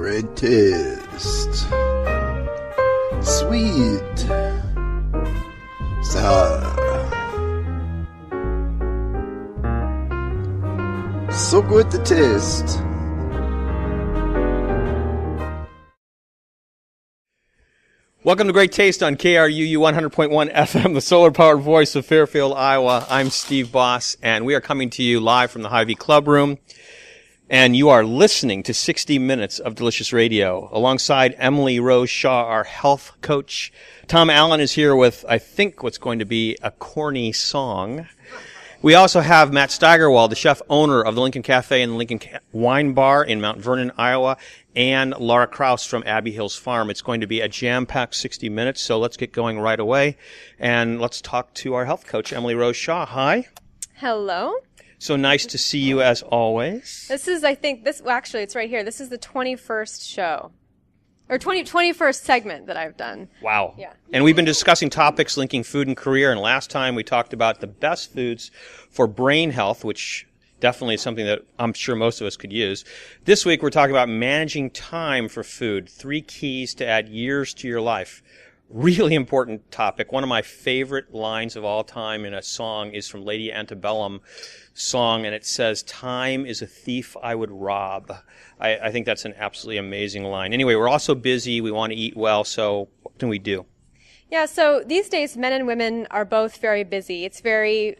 Great taste. Sweet. Sour. So good to taste. Welcome to Great Taste on KRUU 100.1 FM, the solar-powered voice of Fairfield, Iowa. I'm Steve Boss, and we are coming to you live from the Hy-Vee Club Room. And you are listening to 60 Minutes of Delicious Radio, alongside Emily Rose Shaw, our health coach. Tom Allen is here with, I think, what's going to be a corny song. We also have Matt Steigerwald, the chef owner of the Lincoln Cafe and the Lincoln Wine Bar in Mount Vernon, Iowa, and Laura Krouse from Abee Hills Farm. It's going to be a jam-packed 60 minutes, so let's get going right away. And let's talk to our health coach, Emily Rose Shaw. Hi. Hello. So nice to see you as always. This is, I think, actually, it's right here. This is the 21st show. Or 21st segment that I've done. Wow. Yeah. And we've been discussing topics linking food and career, and last time we talked about the best foods for brain health, which definitely is something that I'm sure most of us could use. This week we're talking about managing time for food, 3 keys to add years to your life. Really important topic. One of my favorite lines of all time in a song is from Lady Antebellum song, and it says, "Time is a thief I would rob." I think that's an absolutely amazing line. Anyway, we're also busy. We want to eat well, so what can we do? Yeah, so these days men and women are both very busy. It's very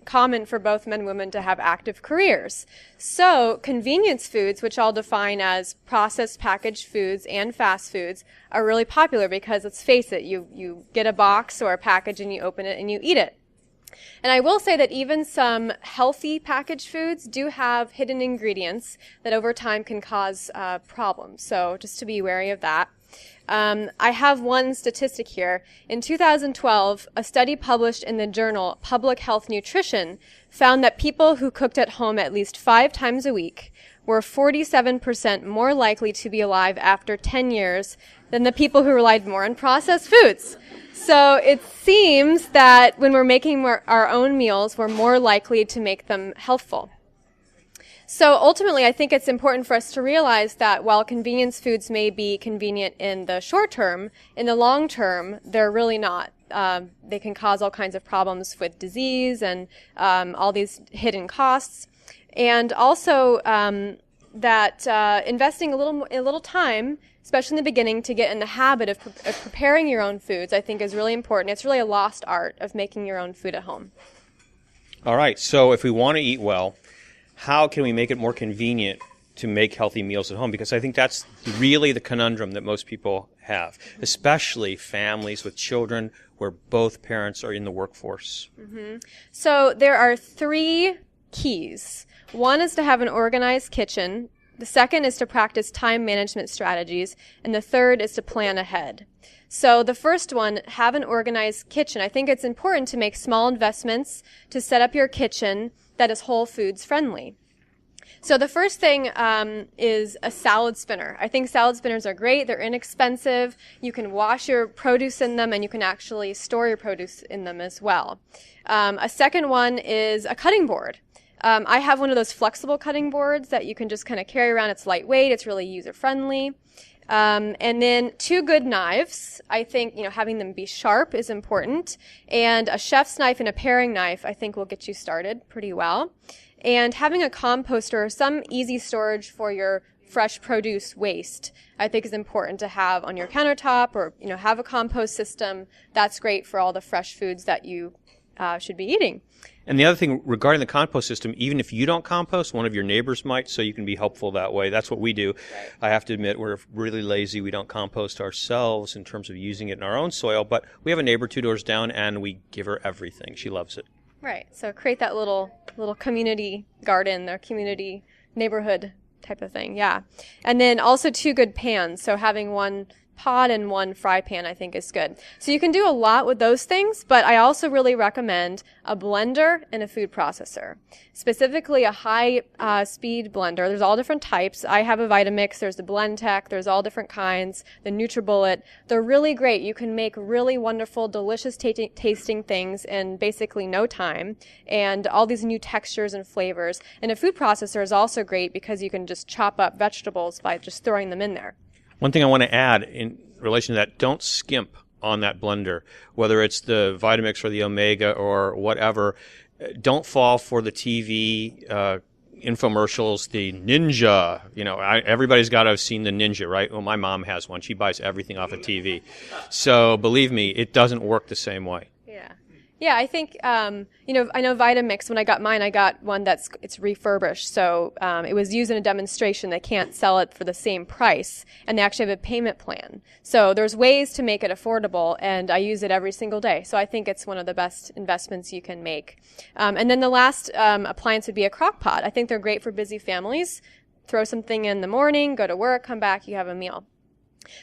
common for both men and women to have active careers. So convenience foods, which I'll define as processed packaged foods and fast foods, are really popular because, let's face it, you get a box or a package and you open it and you eat it. And I will say that even some healthy packaged foods do have hidden ingredients that over time can cause problems. So just to be wary of that. I have one statistic here. In 2012, a study published in the journal Public Health Nutrition found that people who cooked at home at least 5 times a week were 47% more likely to be alive after 10 years than the people who relied more on processed foods. So it seems that when we're making our own meals, we're more likely to make them healthful. So ultimately, I think it's important for us to realize that while convenience foods may be convenient in the short term, in the long term, they're really not. They can cause all kinds of problems with disease and all these hidden costs. And also that investing a little time, especially in the beginning, to get in the habit of preparing your own foods, I think is really important. It's really a lost art of making your own food at home. All right, so if we want to eat well, how can we make it more convenient to make healthy meals at home? Because I think that's really the conundrum that most people have, especially families with children where both parents are in the workforce. Mm-hmm. So there are 3 keys. One is to have an organized kitchen. The second is to practice time management strategies. And the third is to plan ahead. So the first one, have an organized kitchen. I think it's important to make small investments to set up your kitchen that is whole foods friendly. So the first thing is a salad spinner. I think salad spinners are great. They're inexpensive. You can wash your produce in them, and you can actually store your produce in them as well. A second one is a cutting board. I have one of those flexible cutting boards that you can just kind of carry around. It's lightweight. It's really user-friendly. And then 2 good knives. I think, having them be sharp is important. And a chef's knife and a paring knife, I think, will get you started pretty well. And having a composter or some easy storage for your fresh produce waste, I think is important to have on your countertop, or, have a compost system. That's great for all the fresh foods that you should be eating. And the other thing regarding the compost system, even if you don't compost, one of your neighbors might, so you can be helpful that way. That's what we do. Right. I have to admit, we're really lazy. We don't compost ourselves in terms of using it in our own soil, but we have a neighbor 2 doors down, and we give her everything. She loves it. Right. So create that little community garden or community neighborhood type of thing. Yeah. And then also 2 good pans. So having one pot and 1 fry pan, I think, is good. So you can do a lot with those things, but I also really recommend a blender and a food processor. Specifically a high-speed blender. There's all different types. I have a Vitamix. There's the Blendtec. There's all different kinds. The NutriBullet. They're really great. You can make really wonderful, delicious tasting things in basically no time, and all these new textures and flavors. And a food processor is also great because you can just chop up vegetables by just throwing them in there. One thing I want to add in relation to that, don't skimp on that blender, whether it's the Vitamix or the Omega or whatever. Don't fall for the TV infomercials, the Ninja. You know, everybody's got to have seen the Ninja, right? Well, my mom has one. She buys everything off of TV. So believe me, it doesn't work the same way. Yeah, I think, I know Vitamix, when I got mine, I got one it's refurbished. So it was used in a demonstration. They can't sell it for the same price, and they actually have a payment plan. So there's ways to make it affordable, and I use it every single day. So I think it's one of the best investments you can make. And then the last appliance would be a crock pot. I think they're great for busy families. Throw something in the morning, go to work, come back, you have a meal.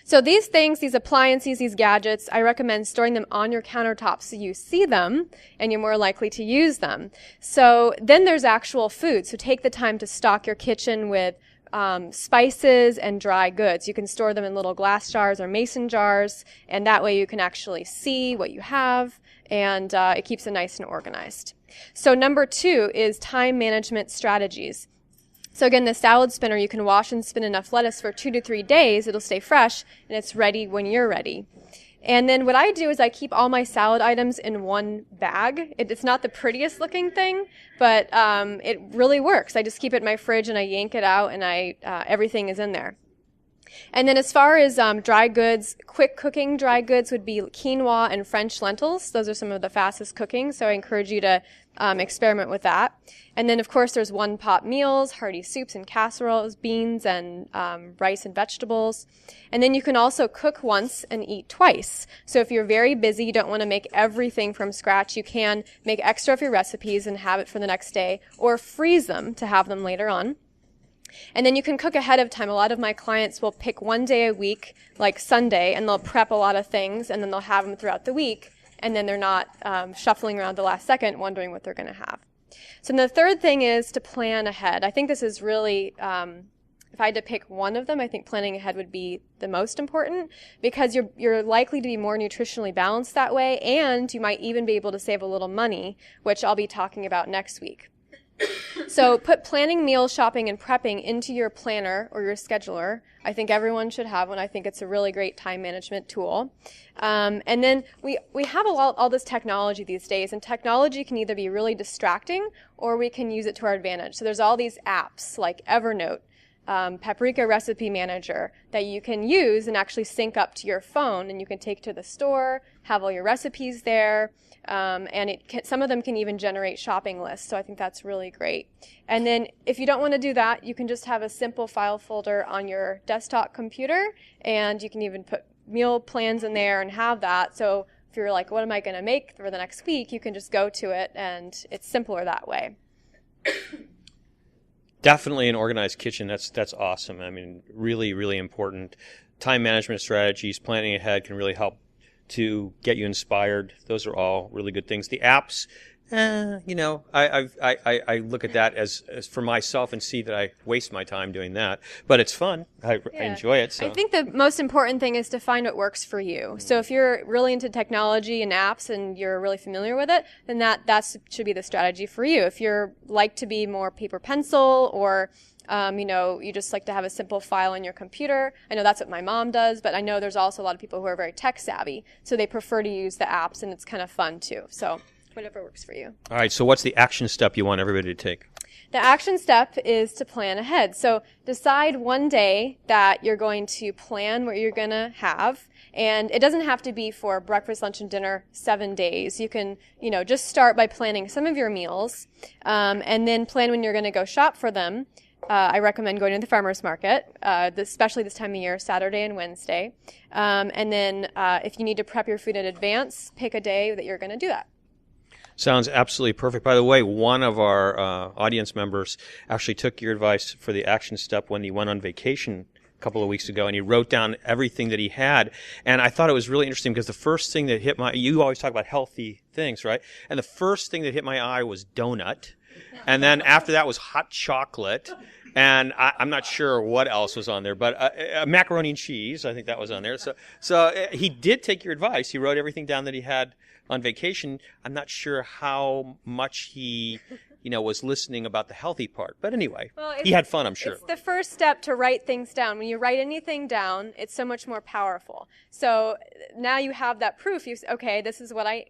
So these things, these appliances, these gadgets, I recommend storing them on your countertop so you see them and you're more likely to use them. So then there's actual food. So take the time to stock your kitchen with spices and dry goods. You can store them in little glass jars or mason jars, and that way you can actually see what you have, and it keeps it nice and organized. So number 2 is time management strategies. So again, the salad spinner, you can wash and spin enough lettuce for 2 to 3 days. It'll stay fresh, and it's ready when you're ready. And then what I do is I keep all my salad items in one bag. It's not the prettiest looking thing, but it really works. I just keep it in my fridge, and I yank it out, and everything is in there. And then as far as dry goods, quick cooking dry goods would be quinoa and French lentils. Those are some of the fastest cooking, so I encourage you to experiment with that. And then, of course, there's one-pot meals, hearty soups and casseroles, beans and rice and vegetables. And then you can also cook once and eat twice. So if you're very busy, you don't want to make everything from scratch, you can make extra of your recipes and have it for the next day, or freeze them to have them later on. And then you can cook ahead of time. A lot of my clients will pick one day a week, like Sunday, and they'll prep a lot of things, and then they'll have them throughout the week, and then they're not shuffling around the last second wondering what they're going to have. So the third thing is to plan ahead. I think this is really, if I had to pick one of them, I think planning ahead would be the most important, because you're likely to be more nutritionally balanced that way, and you might even be able to save a little money, which I'll be talking about next week. So put planning, meal shopping, and prepping into your planner or your scheduler. I think everyone should have one. I think it's a really great time management tool. And then we have all this technology these days, and technology can either be really distracting or we can use it to our advantage. So there's all these apps like Evernote, Paprika Recipe Manager that you can use and actually sync up to your phone, and you can take to the store, have all your recipes there. And some of them can even generate shopping lists, so I think that's really great. And then if you don't want to do that, you can just have a simple file folder on your desktop computer, and you can even put meal plans in there and have that. So if you're like, what am I going to make for the next week, you can just go to it, and it's simpler that way. Definitely an organized kitchen. That's awesome. I mean, really, really important. Time management strategies, planning ahead can really help to get you inspired. Those are all really good things. The apps, I look at that as for myself and see that I waste my time doing that. But it's fun. I enjoy it. So. I think the most important thing is to find what works for you. So if you're really into technology and apps and you're really familiar with it, then that should be the strategy for you. If you're like to be more paper pencil, or you just like to have a simple file on your computer. I know that's what my mom does, but I know there's also a lot of people who are very tech savvy, so they prefer to use the apps, and it's kind of fun too. So whatever works for you. All right, so what's the action step you want everybody to take? The action step is to plan ahead. So decide one day that you're going to plan what you're going to have. And it doesn't have to be for breakfast, lunch, and dinner 7 days. You can, just start by planning some of your meals, and then plan when you're going to go shop for them. I recommend going to the farmer's market, especially this time of year, Saturday and Wednesday. And then if you need to prep your food in advance, pick a day that you're going to do that. Sounds absolutely perfect. By the way, one of our audience members actually took your advice for the action step when he went on vacation couple of weeks ago, and he wrote down everything that he had. And I thought it was really interesting because the first thing that hit you always talk about healthy things, right? And the first thing that hit my eye was donut. And then after that was hot chocolate. And I'm not sure what else was on there, but macaroni and cheese, I think that was on there. So he did take your advice. He wrote everything down that he had on vacation. I'm not sure how much he was listening about the healthy part. But anyway, he had fun, I'm sure. It's the first step to write things down. When you write anything down, it's so much more powerful. So now you have that proof. Okay, this is what I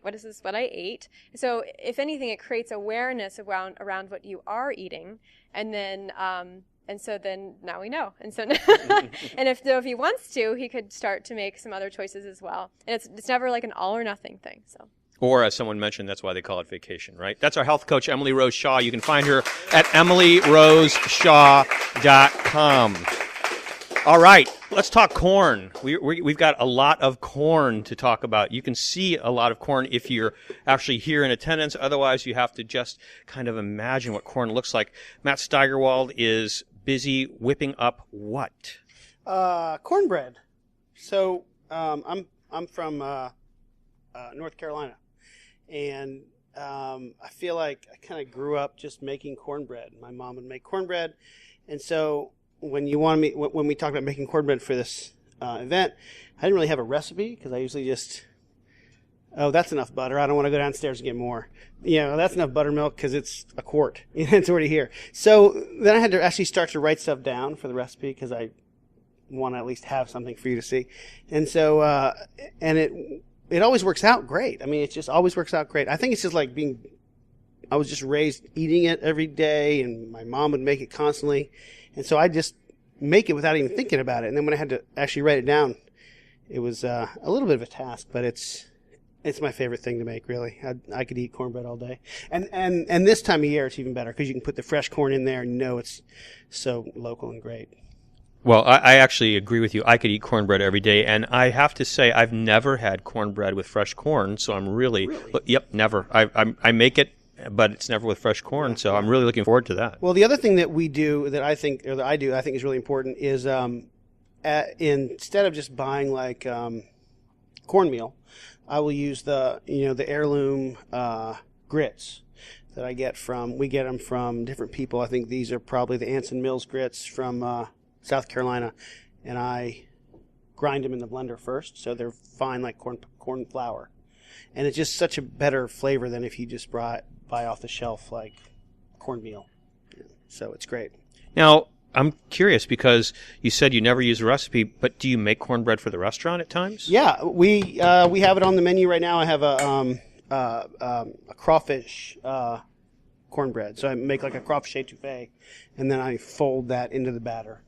ate. So if anything, it creates awareness around what you are eating. And then, and so then now we know. And so, and if he wants to, he could start to make some other choices as well. And it's never like an all or nothing thing, so. Or, as someone mentioned, that's why they call it vacation, right? That's our health coach, Emily Rose Shaw. You can find her at EmilyRoseShaw.com. All right, let's talk corn. We've got a lot of corn to talk about. You can see a lot of corn if you're actually here in attendance. Otherwise, you have to just kind of imagine what corn looks like. Matt Steigerwald is busy whipping up what? Cornbread. So I'm from North Carolina. And I feel like I kind of grew up just making cornbread. My mom would make cornbread, and so when we talked about making cornbread for this event, I didn't really have a recipe because I usually just, that's enough butter. I don't want to go downstairs and get more. That's enough buttermilk because it's a quart. It's already here. So then I had to actually start to write stuff down for the recipe because I want to at least have something for you to see, and so It always works out great. I mean, it just always works out great. I think it's just like I was just raised eating it every day, and my mom would make it constantly. And so I just make it without even thinking about it. And then when I had to actually write it down, it was a little bit of a task, but it's my favorite thing to make, really. I could eat cornbread all day. And this time of year, it's even better because you can put the fresh corn in there and it's so local and great. Well, I actually agree with you. I could eat cornbread every day, and I have to say I've never had cornbread with fresh corn, so I'm really? Yep, never. I make it, but it's never with fresh corn, so I'm really looking forward to that. Well, the other thing that we do that I think is really important is instead of just buying like cornmeal, I will use the heirloom grits that we get them from different people. I think these are probably the Anson Mills grits from South Carolina, and I grind them in the blender first, so they're fine like corn flour. And it's just such a better flavor than if you just buy off the shelf like cornmeal. So it's great. Now, I'm curious because you said you never use a recipe, but do you make cornbread for the restaurant at times? Yeah, we have it on the menu right now. I have a crawfish cornbread. So I make like a crawfish étouffée, and then I fold that into the batter,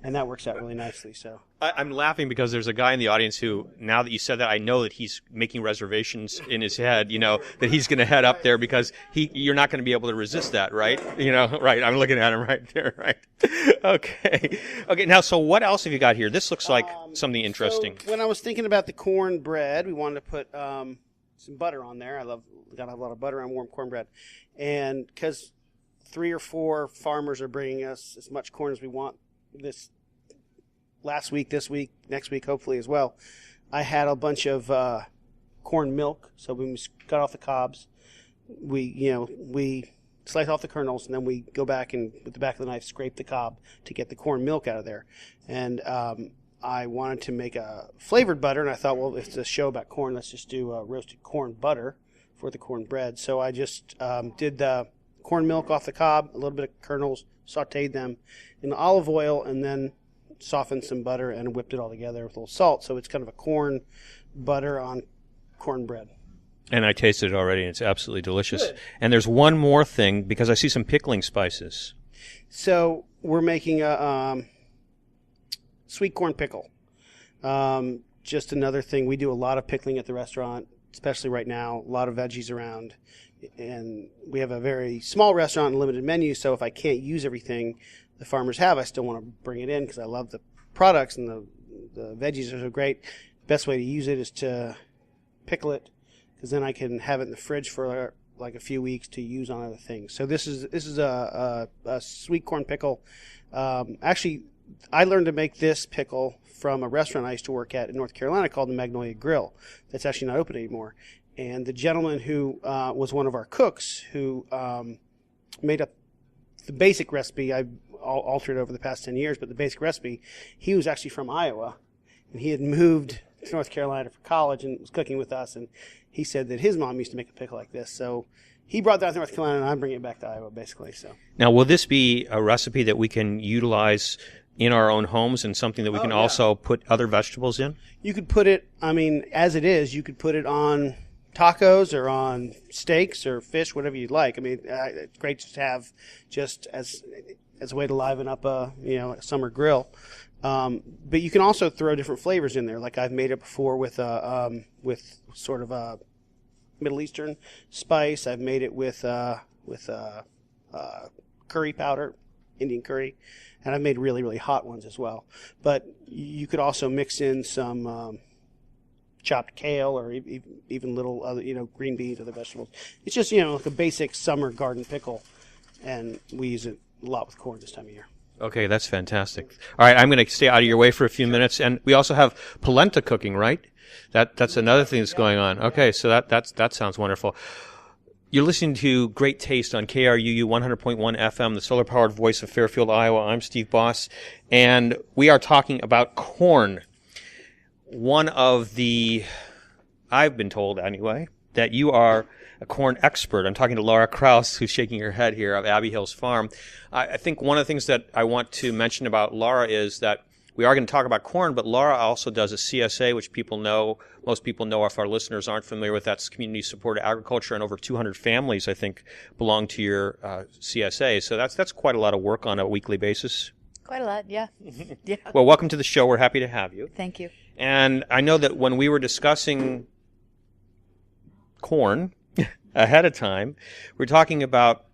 and that works out really nicely. So I'm laughing because there's a guy in the audience who, now that you said that, I know that he's making reservations in his head, that he's going to head up there because you're not going to be able to resist that, right? Right. I'm looking at him right there, right? Okay. Now, so what else have you got here? This looks like something interesting. So when I was thinking about the cornbread, we wanted to put some butter on there. Got to have a lot of butter on warm cornbread. And because 3 or 4 farmers are bringing us as much corn as we want this week, next week, hopefully as well, I had a bunch of corn milk. So when we cut off the cobs, we slice off the kernels, and then we go back and with the back of the knife scrape the cob to get the corn milk out of there. And I wanted to make a flavored butter, and I thought, well, if it's a show about corn, let's just do roasted corn butter for the cornbread. So I just did the corn milk off the cob, a little bit of kernels, sauteed them in olive oil, and then softened some butter and whipped it all together with a little salt. So it's kind of a corn butter on cornbread. And I tasted it already, and it's absolutely delicious. Good. And there's one more thing, because I see some pickling spices. So we're making a sweet corn pickle. Just another thing. We do a lot of pickling at the restaurant, especially right now. A lot of veggies around. And we have a very small restaurant and limited menu, so if I can't use everything the farmers have, I still want to bring it in because I love the products and the veggies are so great. Best way to use it is to pickle it, because then I can have it in the fridge for like a few weeks to use on other things. So this is a sweet corn pickle. Actually, I learned to make this pickle from a restaurant I used to work at in North Carolina called the Magnolia Grill. That's actually not open anymore. And the gentleman who was one of our cooks who made up the basic recipe, I've altered over the past 10 years, but the basic recipe, he was actually from Iowa. And he had moved to North Carolina for college and was cooking with us. And he said that his mom used to make a pickle like this. So he brought that to North Carolina, and I'm bringing it back to Iowa, basically. So Now, will this be a recipe that we can utilize in our own homes and something that we can also put other vegetables in? You could put it, I mean, as it is, you could put it on tacos or on steaks or fish, whatever you'd like. I mean, it's great to have just as a way to liven up a summer grill. But you can also throw different flavors in there. Like I've made it before with sort of a Middle Eastern spice. I've made it with curry powder, Indian curry, and I've made really, really hot ones as well. But you could also mix in some chopped kale or even little other, green beans, other vegetables. It's just, like a basic summer garden pickle, and we use it a lot with corn this time of year. Okay, that's fantastic. All right, I'm going to stay out of your way for a few minutes, and we also have polenta cooking, right? That's another thing that's going on. Okay, so that sounds wonderful. You're listening to Great Taste on KRUU 100.1 FM, the solar-powered voice of Fairfield, Iowa. I'm Steve Boss, and we are talking about corn. One of the, I've been told anyway, that you are a corn expert. I'm talking to Laura Krouse, who's shaking her head here, of Abee Hills Farm. I think one of the things that I want to mention about Laura is that we are going to talk about corn, but Laura also does a CSA, which most people know. If our listeners aren't familiar with, that's Community Supported Agriculture, and over 200 families, I think, belong to your CSA. So that's quite a lot of work on a weekly basis. Quite a lot, yeah. Yeah. Well, welcome to the show. We're happy to have you. Thank you. And I know that when we were discussing corn ahead of time, we're talking about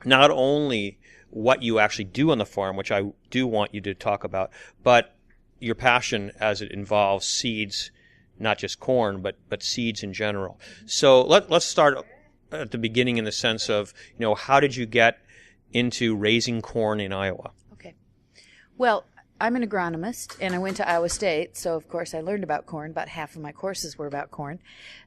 not only what you actually do on the farm, which I do want you to talk about, but your passion as it involves seeds, not just corn, but seeds in general. So let's start at the beginning in the sense of, how did you get into raising corn in Iowa? Okay. Well, I'm an agronomist, and I went to Iowa State, so of course I learned about corn. About half of my courses were about corn.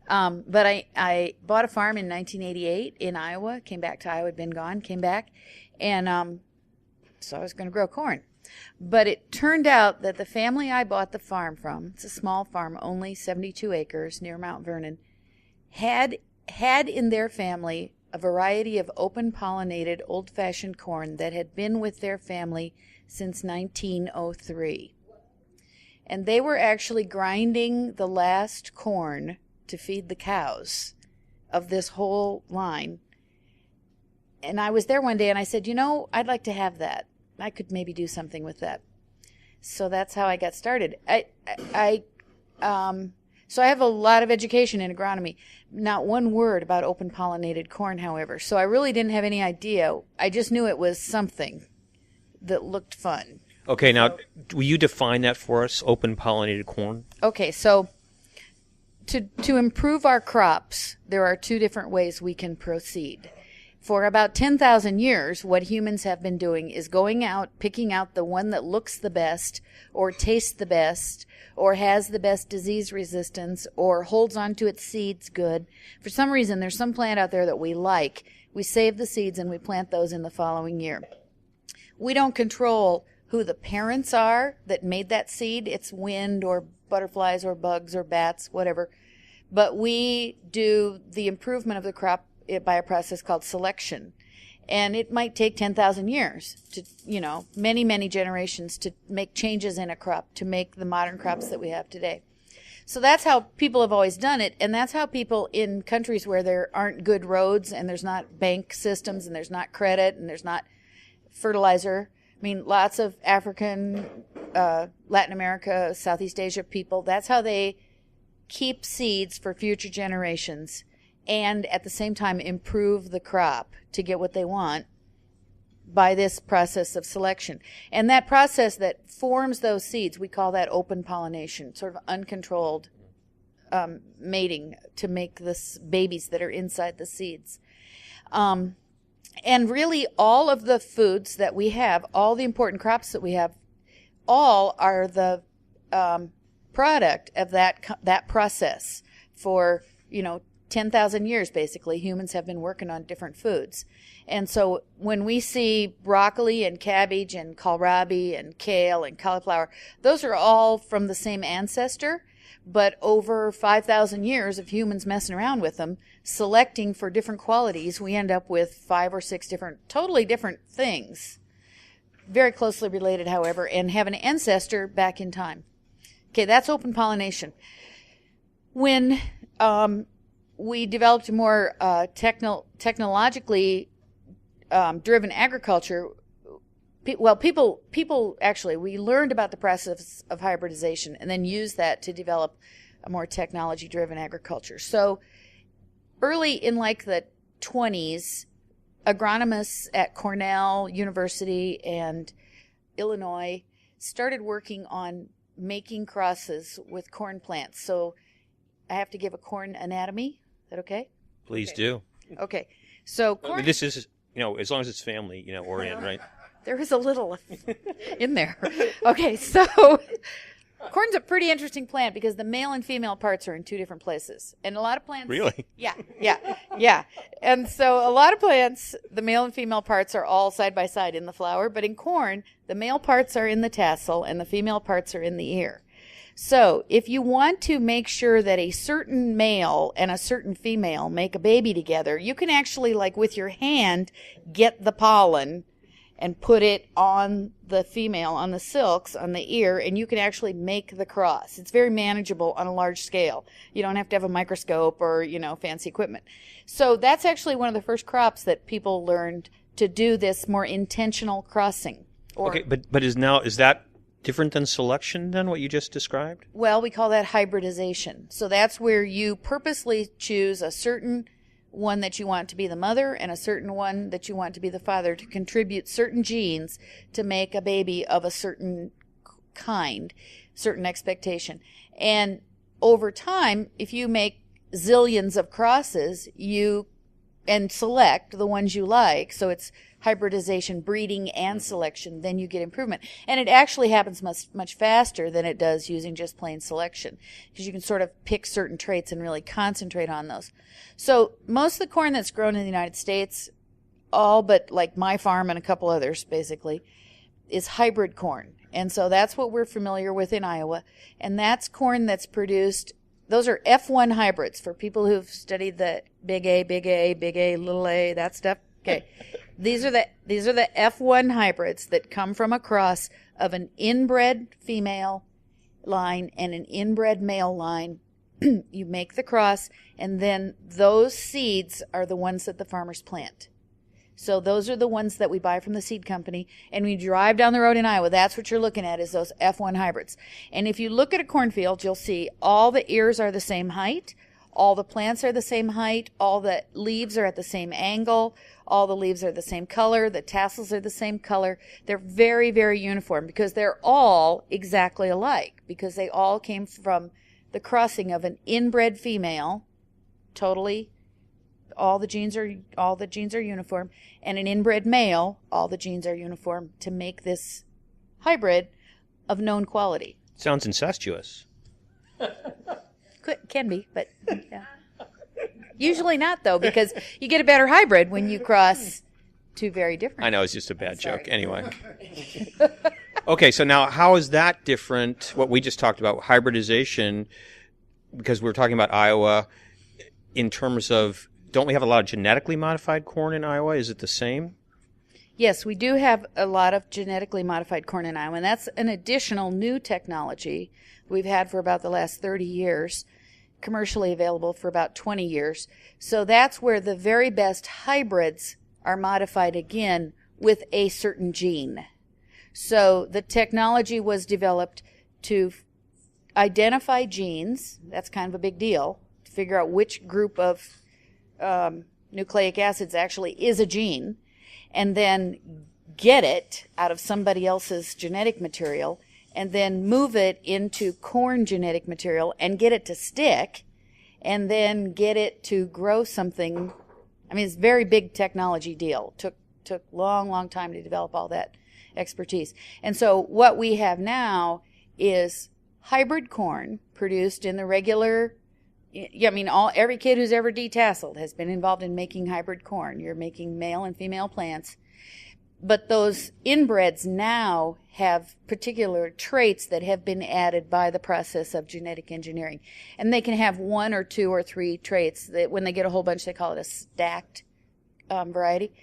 But I bought a farm in 1988 in Iowa, came back to Iowa, had been gone, came back, and so I was going to grow corn. But it turned out that the family I bought the farm from, it's a small farm, only 72 acres near Mount Vernon, had in their family a variety of open-pollinated old-fashioned corn that had been with their family since 1903. And they were actually grinding the last corn to feed the cows of this whole line. And I was there one day and I said, I'd like to have that. I could maybe do something with that. So that's how I got started. So I have a lot of education in agronomy. Not one word about open-pollinated corn, however. So I really didn't have any idea. I just knew it was something that looked fun. Okay, now, will you define that for us, open-pollinated corn? Okay, so to improve our crops, there are two different ways we can proceed. For about 10,000 years, what humans have been doing is going out, picking out the one that looks the best, or tastes the best, or has the best disease resistance, or holds on to its seeds good. For some reason, there's some plant out there that we like. We save the seeds and we plant those in the following year. We don't control who the parents are that made that seed. It's wind or butterflies or bugs or bats, whatever. But we do the improvement of the crop by a process called selection. And it might take 10,000 years to, many, many generations to make changes in a crop, to make the modern crops that we have today. So that's how people have always done it. And that's how people in countries where there aren't good roads and there's not bank systems and there's not credit and there's not fertilizer. I mean, lots of African, Latin America, Southeast Asia people, that's how they keep seeds for future generations and at the same time improve the crop to get what they want by this process of selection. And that process that forms those seeds, we call that open pollination, sort of uncontrolled mating to make the babies that are inside the seeds. And really all of the foods that we have, all the important crops that we have, all are the product of that process. For 10,000 years, basically, humans have been working on different foods. And so when we see broccoli and cabbage and kohlrabi and kale and cauliflower, those are all from the same ancestor, but over 5,000 years of humans messing around with them, selecting for different qualities, we end up with 5 or 6 totally different things. Very closely related, however, and have an ancestor back in time. Okay, that's open pollination. When we developed more technologically driven agriculture, people actually, we learned about the process of hybridization and then used that to develop a more technology-driven agriculture. So early in like the 20s, agronomists at Cornell University and Illinois started working on making crosses with corn plants. So I have to give a corn anatomy. Is that okay? Please do. Okay. So corn... I mean, this is, as long as it's family, oriented, right? There is a little in there. Okay, so corn's a pretty interesting plant because the male and female parts are in 2 different places. And a lot of plants... Really? Yeah. And so a lot of plants, the male and female parts are all side by side in the flower. But in corn, the male parts are in the tassel and the female parts are in the ear. So if you want to make sure that a certain male and a certain female make a baby together, you can actually, like with your hand, get the pollen and put it on the female, on the silks, on the ear, and you can actually make the cross. It's very manageable on a large scale. You don't have to have a microscope or, fancy equipment. So that's actually one of the first crops that people learned to do this more intentional crossing. Okay, but is that different than selection than what you just described? Well, we call that hybridization. So that's where you purposely choose a certain one that you want to be the mother and a certain one that you want to be the father to contribute certain genes to make a baby of a certain kind, certain expectation. And over time, if you make zillions of crosses, and select the ones you like, so it's hybridization, breeding, and selection, then you get improvement. And it actually happens much faster than it does using just plain selection, because you can sort of pick certain traits and really concentrate on those. So most of the corn that's grown in the United States, all but like my farm and a couple others basically, is hybrid corn. And so that's what we're familiar with in Iowa. And that's corn that's produced, those are F1 hybrids for people who've studied the big A, little a, that stuff. Okay. These are the F1 hybrids that come from a cross of an inbred female line and an inbred male line. You make the cross, and then those seeds are the ones that the farmers plant. So those are the ones that we buy from the seed company. And when you drive down the road in Iowa, that's what you're looking at, is those F1 hybrids. And if you look at a cornfield, you'll see all the ears are the same height. All the plants are the same height. All the leaves are at the same angle. All the leaves are the same color. The tassels are the same color. They're very, very uniform because they're all exactly alike, because they all came from the crossing of an inbred female, totally, all the genes are uniform, and an inbred male, all the genes are uniform, to make this hybrid of known quality. Sounds incestuous. Can be, but yeah. Usually not, though, because you get a better hybrid when you cross 2 very different. I know, it's just a bad joke. Anyway. Okay, so now how is that different, what we just talked about, hybridization, because we were talking about Iowa, in terms of, don't we have a lot of genetically modified corn in Iowa? Is it the same? Yes, we do have a lot of genetically modified corn in Iowa, and that's an additional new technology we've had for about the last 30 years, commercially available for about 20 years. So that's where the very best hybrids are modified again with a certain gene. So the technology was developed to identify genes. That's kind of a big deal, to figure out which group of nucleic acids actually is a gene, and then get it out of somebody else's genetic material, and then move it into corn genetic material and get it to stick, and then get it to grow something. I mean, it's a very big technology deal. Took long time to develop all that. expertise. And so what we have now is hybrid corn produced in the regular, every kid who's ever detasseled has been involved in making hybrid corn. You're making male and female plants. But those inbreds now have particular traits that have been added by the process of genetic engineering. And they can have 1 or 2 or 3 traits that when they get a whole bunch, they call it a stacked variety.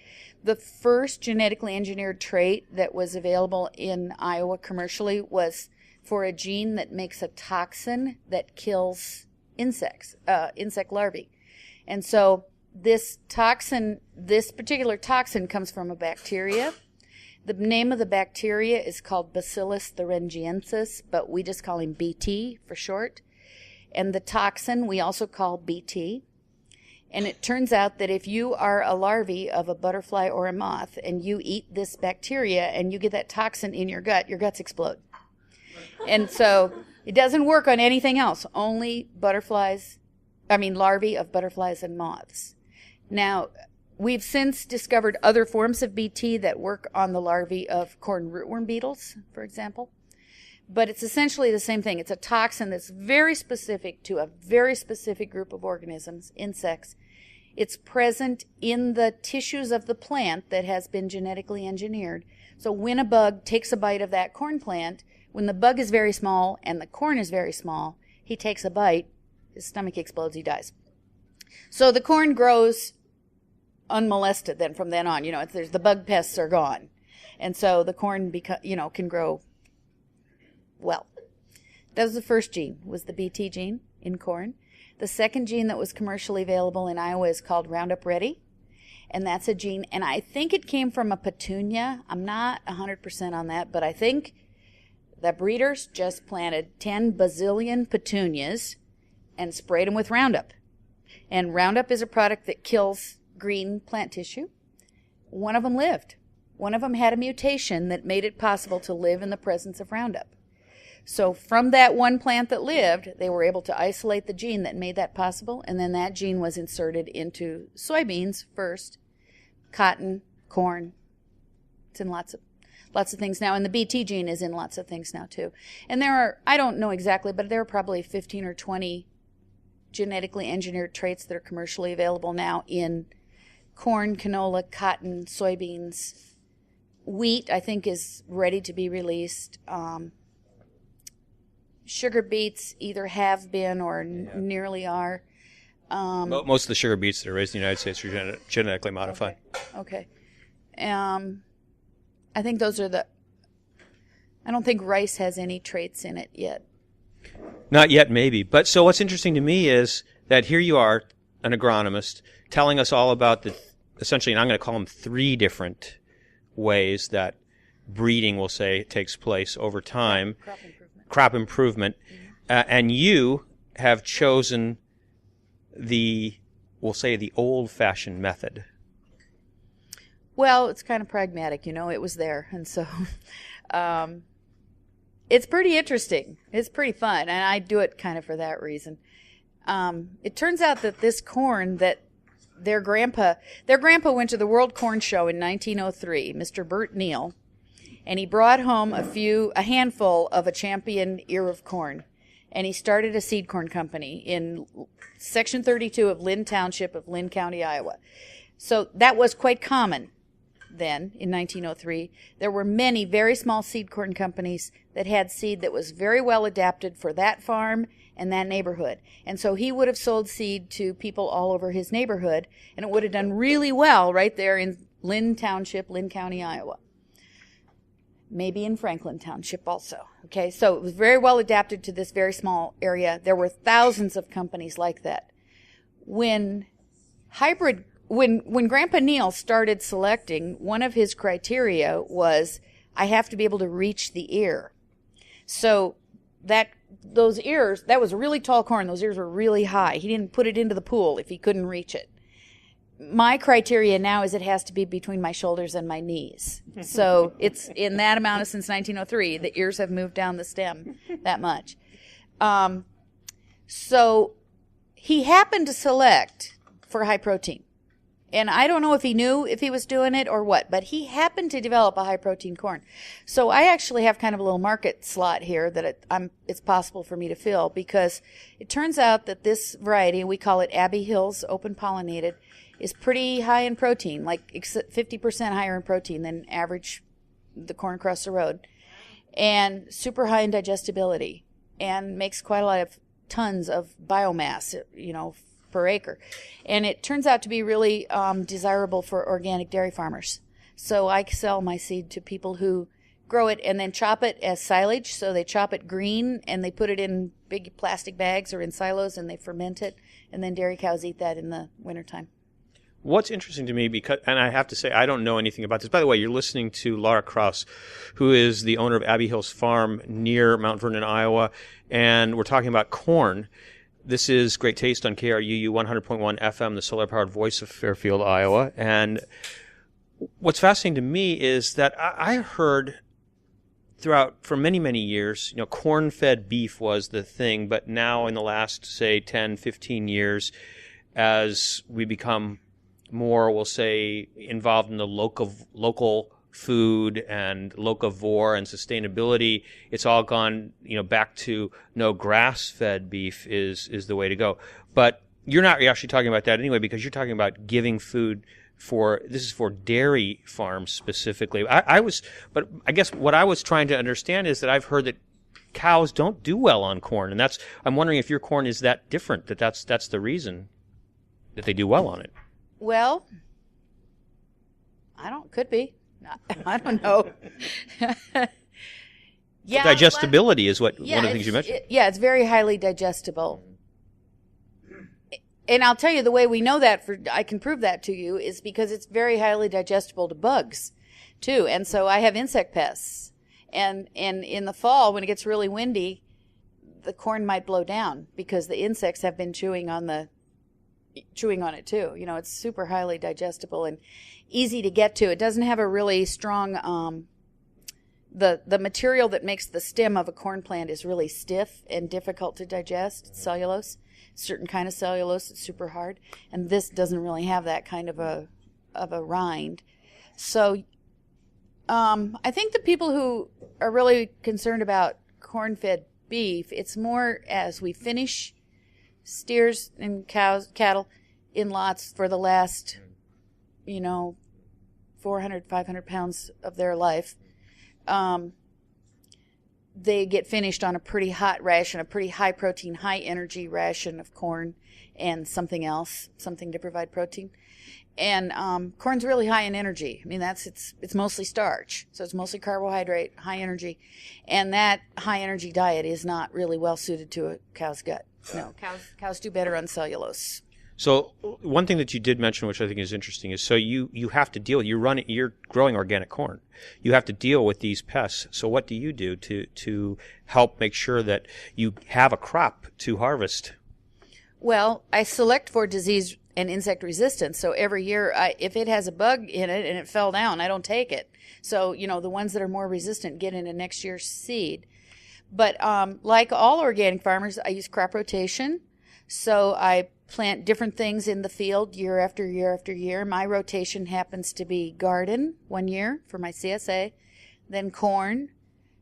The first genetically engineered trait that was available in Iowa commercially was for a gene that makes a toxin that kills insects, insect larvae. And so this particular toxin comes from a bacteria. The name of the bacteria is called Bacillus thuringiensis, but we just call him BT for short. And the toxin we also call BT. And it turns out that if you are a larvae of a butterfly or a moth and you eat this bacteria and you get that toxin in your guts explode. And so it doesn't work on anything else, only larvae of butterflies and moths. Now, we've since discovered other forms of BT that work on the larvae of corn rootworm beetles, for example. But it's essentially the same thing. It's a toxin that's very specific to a very specific group of organisms, insects. It's present in the tissues of the plant that has been genetically engineered. So when a bug takes a bite of that corn plant, when the bug is very small and the corn is very small, he takes a bite, his stomach explodes, he dies. So the corn grows unmolested then from then on. The bug pests are gone. And so the corn can grow well. That was the first gene, was the BT gene in corn. The second gene that was commercially available in Iowa is called Roundup Ready. And that's a gene, and I think it came from a petunia. I'm not 100% on that, but I think the breeders just planted 10 bazillion petunias and sprayed them with Roundup. And Roundup is a product that kills green plant tissue. One of them lived. One of them had a mutation that made it possible to live in the presence of Roundup. So from that one plant that lived, they were able to isolate the gene that made that possible, and then that gene was inserted into soybeans first, cotton, corn. It's in lots of things now, and the BT gene is in lots of things now too. And there are, I don't know exactly, but there are probably 15 or 20 genetically engineered traits that are commercially available now in corn, canola, cotton, soybeans. Wheat, I think, is ready to be released. Sugar beets either have been or nearly are. Most of the sugar beets that are raised in the United States are genetically modified. Okay. I think those are I don't think rice has any traits in it yet. Not yet, maybe. But so what's interesting to me is that here you are, an agronomist, telling us all about essentially, and I'm going to call them 3 different ways that breeding, we'll say, takes place over time. Crop improvement. And you have chosen we'll say, the old-fashioned method. Well, it's kind of pragmatic, it was there. And so it's pretty interesting. It's pretty fun, and I do it kind of for that reason. It turns out that this corn that their grandpa went to the World Corn Show in 1903, Mr. Bert Neal, and he brought home a handful of a champion ear of corn. And he started a seed corn company in Section 32 of Lynn Township of Lynn County, Iowa. So that was quite common then in 1903. There were many very small seed corn companies that had seed that was very well adapted for that farm and that neighborhood. And so he would have sold seed to people all over his neighborhood, and it would have done really well right there in Lynn Township, Lynn County, Iowa. Maybe in Franklin Township also. Okay, so it was very well adapted to this very small area. There were thousands of companies like that. When Grandpa Neal started selecting, one of his criteria was, I have to be able to reach the ear. So those ears, that was really tall corn. Those ears were really high. He didn't put it into the pool if he couldn't reach it. My criteria now is it has to be between my shoulders and my knees. So it's in that amount since 1903. The ears have moved down the stem that much. So he happened to select for high protein. And I don't know if he knew if he was doing it or what, but he happened to develop a high-protein corn. So I actually have kind of a little market slot here that it's possible for me to fill, because it turns out that this variety, we call it Abee Hills open-pollinated, is pretty high in protein, like 50% higher in protein than average the corn across the road, and super high in digestibility, and makes quite a lot of tons of biomass, per acre. And it turns out to be really desirable for organic dairy farmers. So I sell my seed to people who grow it and then chop it as silage. So they chop it green and they put it in big plastic bags or in silos and they ferment it. And then dairy cows eat that in the wintertime. What's interesting to me, and I have to say, I don't know anything about this. By the way, you're listening to Laura Krouse, who is the owner of Abee Hills Farm near Mount Vernon, Iowa, and we're talking about corn. This is Great Taste on KRUU 100.1 FM, the solar-powered voice of Fairfield, Iowa. And what's fascinating to me is that I heard for many, many years, corn-fed beef was the thing, but now in the last, say, 10, 15 years, as we become more, we'll say, involved in the local food and locavore and sustainability, it's all gone, back to no, grass-fed beef is the way to go. But you're not actually talking about that anyway, because you're talking about giving food this is for dairy farms specifically. But I guess what I was trying to understand is that I've heard that cows don't do well on corn, and I'm wondering if your corn is that different, that's the reason that they do well on it. Well, could be. I don't know. Yeah, digestibility is one of the things you mentioned. It's very highly digestible. And I'll tell you, the way we know that, I can prove that to you, is because it's very highly digestible to bugs, too. And so I have insect pests. And in the fall, when it gets really windy, the corn might blow down because the insects have been chewing on it too. It's super highly digestible and easy to get to. It doesn't have a really strong, the material that makes the stem of a corn plant is really stiff and difficult to digest. It's cellulose, certain kind of cellulose. It's super hard. And this doesn't really have that kind of a rind. So, I think the people who are really concerned about corn-fed beef, it's more as we finish steers and cattle in lots for the last, 400, 500 pounds of their life. They get finished on a pretty hot ration, a pretty high protein, high energy ration of corn and something else, something to provide protein. And corn's really high in energy. I mean, it's mostly starch, so it's mostly carbohydrate, high energy. And that high energy diet is not really well suited to a cow's gut. No, cows do better on cellulose. So one thing that you did mention, which I think is interesting, is so you have to deal. You're growing organic corn. You have to deal with these pests. So what do you do to help make sure that you have a crop to harvest? Well, I select for disease and insect resistance. So every year, if it has a bug in it and it fell down, I don't take it. So the ones that are more resistant get into next year's seed. But like all organic farmers, I use crop rotation. So I plant different things in the field year after year after year. My rotation happens to be garden 1 year for my CSA, then corn.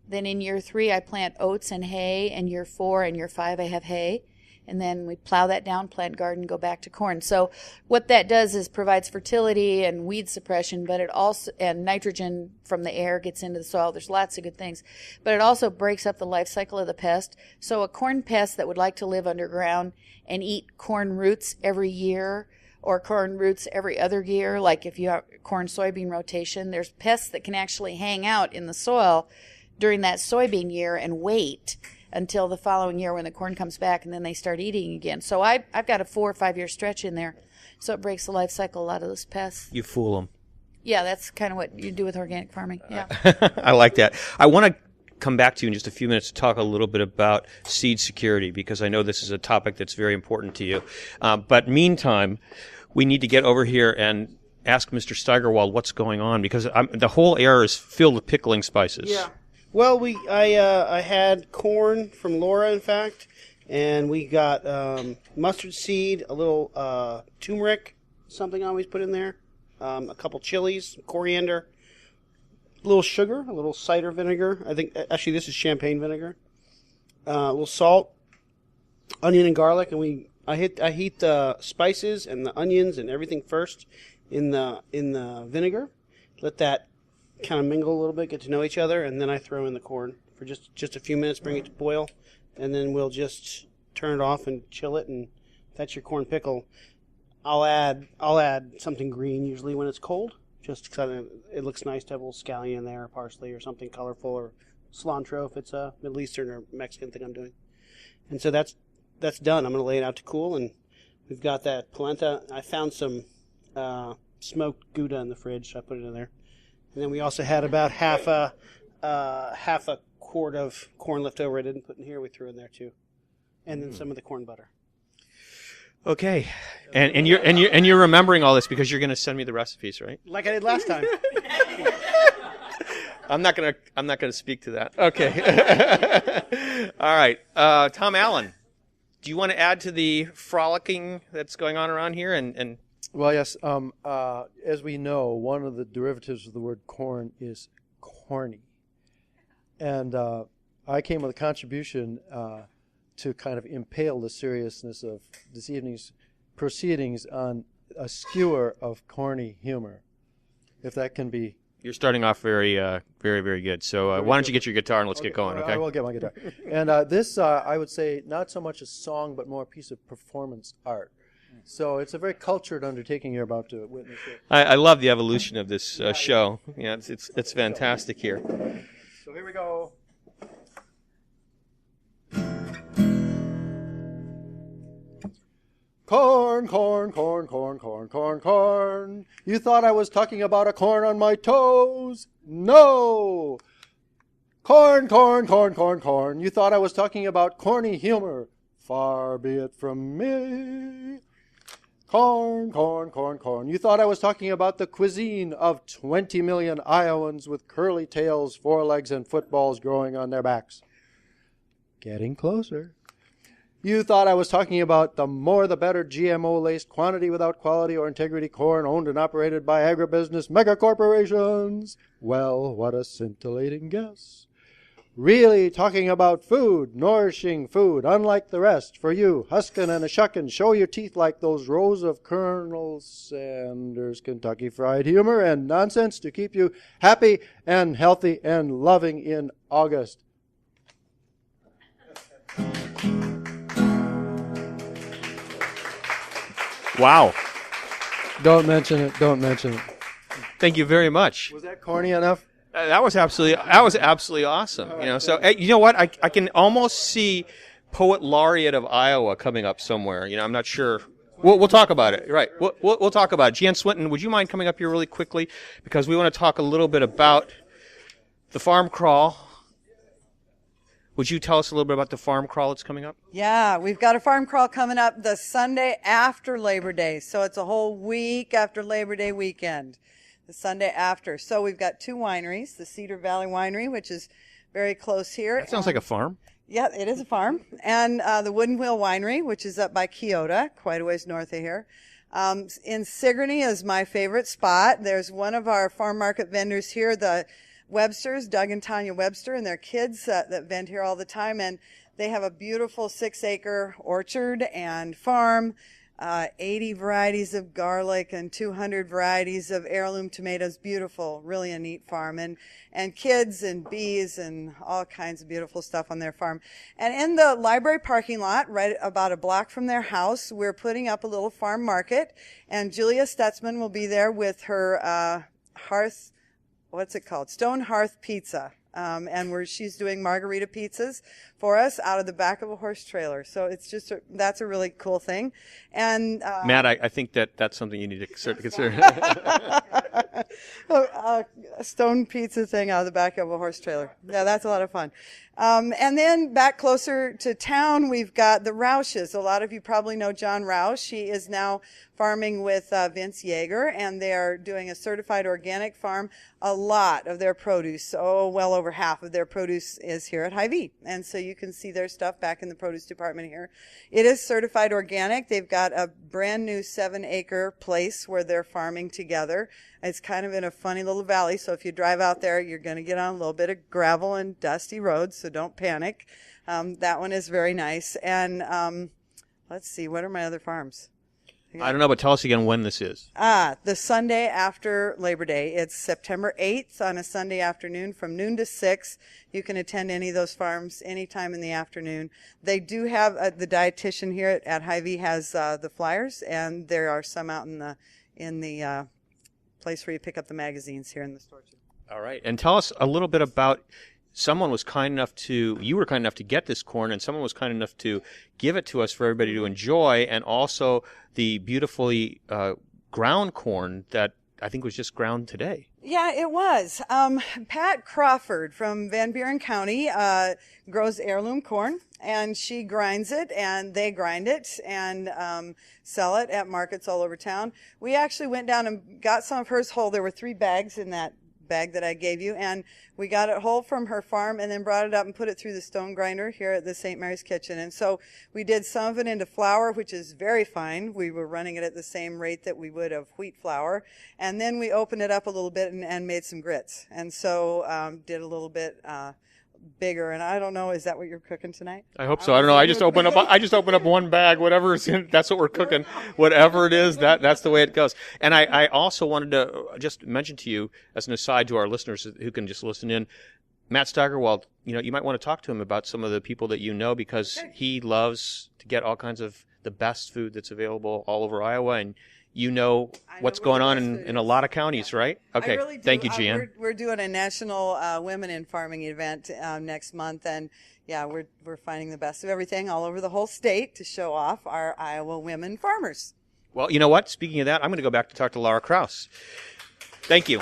Then in year 3, I plant oats and hay, and year 4 and year 5, I have hay. And then we plow that down, plant garden, go back to corn. So what that does is provides fertility and weed suppression, but it also, and nitrogen from the air gets into the soil. There's lots of good things. But it also breaks up the life cycle of the pest. So a corn pest that would like to live underground and eat corn roots every year or corn roots every other year, like if you have corn-soybean rotation, there's pests that can actually hang out in the soil during that soybean year and wait until the following year when the corn comes back, and then they start eating again. So I've got a 4 or 5 year stretch in there, so it breaks the life cycle of a lot of those pests. You fool them. Yeah, that's kind of what you do with organic farming. Yeah, I like that. I want to come back to you in just a few minutes to talk a little bit about seed security, because I know this is a topic that's very important to you. But meantime, we need to get over here and ask Mr. Steigerwald what's going on, because the whole air is filled with pickling spices. Yeah. Well, I had corn from Laura, in fact, and we got mustard seed, a little turmeric, something I always put in there. A couple chilies, coriander, a little sugar, a little cider vinegar. I think actually this is champagne vinegar. A little salt, onion and garlic, and I heat the spices and the onions and everything first in the vinegar. Let that kind of mingle a little bit, get to know each other, and then I throw in the corn for just a few minutes, bring it to boil, and then we'll just turn it off and chill it, and that's your corn pickle. I'll add something green usually when it's cold, just because it looks nice to have a little scallion in there, or parsley, or something colorful, or cilantro if it's a Middle Eastern or Mexican thing I'm doing. And so that's done. I'm going to lay it out to cool, and we've got that polenta. I found some smoked Gouda in the fridge, so I put it in there. And then we also had about half a quart of corn left over I didn't put in here. We threw in there too, and then some of the corn butter. Okay, and you're remembering all this because you're going to send me the recipes, right? Like I did last time. I'm not gonna speak to that. Okay. All right, Tom Allen, do you want to add to the frolicking that's going on around here? And Well, yes. As we know, one of the derivatives of the word corn is corny, and I came with a contribution to kind of impale the seriousness of this evening's proceedings on a skewer of corny humor, if that can be. You're starting off very, very good. So why don't you get your guitar and let's get going, okay? I will get my guitar. And this, I would say, not so much a song, but more a piece of performance art. So it's a very cultured undertaking you're about to witness here. I love the evolution of this show. Yeah, it's fantastic here. So here we go. Corn, corn, corn, corn, corn, corn, corn. You thought I was talking about a corn on my toes? No! Corn, corn, corn, corn, corn. You thought I was talking about corny humor? Far be it from me. Corn, corn, corn, corn. You thought I was talking about the cuisine of 20 million Iowans with curly tails, forelegs, and footballs growing on their backs. Getting closer. You thought I was talking about the more the better GMO-laced quantity without quality or integrity corn owned and operated by agribusiness megacorporations. Well, what a scintillating guess. Really talking about food, nourishing food, unlike the rest. For you, huskin' and a shuckin', show your teeth like those rows of Colonel Sanders Kentucky Fried humor and nonsense to keep you happy and healthy and loving in August. Wow. Don't mention it. Don't mention it. Thank you very much. Was that corny enough? That was absolutely awesome. You know, so you know what? I can almost see Poet Laureate of Iowa coming up somewhere. You know, I'm not sure. We'll talk about it. Right. We'll talk about it. Jan Swinton, would you mind coming up here really quickly because we want to talk a little bit about the farm crawl. Would you tell us a little bit about the farm crawl that's coming up? Yeah, we've got a farm crawl coming up the Sunday after Labor Day. So it's a whole week after Labor Day weekend, the Sunday after. So we've got two wineries, the Cedar Valley Winery, which is very close here. That sounds like a farm. Yeah, it is a farm. And the Wooden Wheel Winery, which is up by Keota, quite a ways north of here. In Sigourney is my favorite spot. There's one of our farm market vendors here, the Websters, Doug and Tanya Webster, and their kids that vend here all the time. And they have a beautiful 6-acre orchard and farm, 80 varieties of garlic and 200 varieties of heirloom tomatoes. Beautiful, really a neat farm. And kids and bees and all kinds of beautiful stuff on their farm. And in the library parking lot, right about a block from their house, we're putting up a little farm market. And Julia Stutzman will be there with her Stone Hearth Pizza. And she's doing margarita pizzas for us out of the back of a horse trailer. So it's just, that's a really cool thing. And, Matt, I think that's something you need to start to consider. a stone pizza thing out of the back of a horse trailer. Yeah, that's a lot of fun. And then back closer to town, we've got the Rouses. A lot of you probably know John Rouse. She is now farming with Vince Yeager, and they are doing a certified organic farm. A lot of their produce, well over half of their produce is here at Hy-Vee. And so you can see their stuff back in the produce department here. It is certified organic. They've got a brand new 7-acre place where they're farming together. It's kind of in a funny little valley, so if you drive out there, you're going to get on a little bit of gravel and dusty roads, so don't panic. That one is very nice. And let's see, what are my other farms? I don't know, but tell us again when this is. The Sunday after Labor Day. It's September 8th on a Sunday afternoon from noon to 6. You can attend any of those farms anytime in the afternoon. They do have the dietitian here at Hy-Vee has the flyers, and there are some out in the place where you pick up the magazines here in the store too. All right, and tell us a little bit about. You were kind enough to get this corn, and someone was kind enough to give it to us for everybody to enjoy, and also the beautifully ground corn that I think was just ground today. Yeah, it was. Pat Crawford from Van Buren County grows heirloom corn, and she grinds it, and they grind it and sell it at markets all over town. We actually went down and got some of hers whole. There were 3 bags in that bag that I gave you, and we got it whole from her farm and then brought it up and put it through the stone grinder here at the St. Mary's Kitchen. And so we did some of it into flour, which is very fine. We were running it at the same rate that we would of wheat flour, and then we opened it up a little bit and made some grits, and so did a little bit bigger. And I don't know, is that what you're cooking tonight? I hope so. I don't know. I just open up one bag, whatever is in, that's what we're cooking. Whatever it is, that's the way it goes. And I also wanted to just mention to you, as an aside to our listeners who can just listen in, Matt Steigerwald, you might want to talk to him about some of the people that you know, because he loves to get all kinds of the best food that's available all over Iowa, and what's going on in a lot of counties, right? Okay, really thank you, Gian. We're doing a national Women in Farming event next month, and yeah, we're finding the best of everything all over the whole state to show off our Iowa women farmers. Well, you know what? Speaking of that, I'm going to go back to talk to Laura Krouse. Thank you.